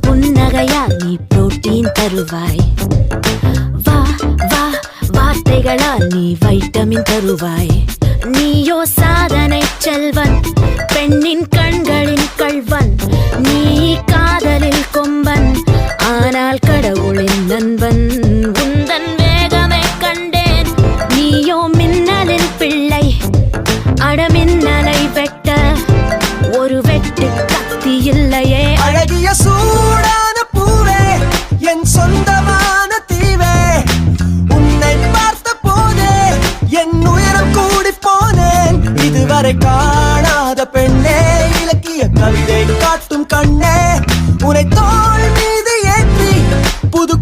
புன்னகையால் நீ புரோட்டீன் தருவாய். வா வா வார்த்தைகளால் நீ வைட்டமின் தருவாய். நீயோ சாதனை செல்வன், பெண்ணின் கண்களின் கள்வன். நீ காதலில் கொம்பன், ஆனால் கடவுளின் நண்பன். உந்தன் வேகமே கண்டேன், நீயோ மின்னலின் பிள்ளை. அடமின்னலை வெட்ட ஒரு வெட்டு கத்தி இல்லையே. அழகிய சூடான பூவே, என் சொந்தமான தீவே, உன்னை பார்த்த போதே என் உயரம் கூடி போனேன். இதுவரை காணாத பெண்ணே, இலக்கிய கவிதை காட்டும் கண்ணே, உன்னை தோள் மீது ஏற்றி புது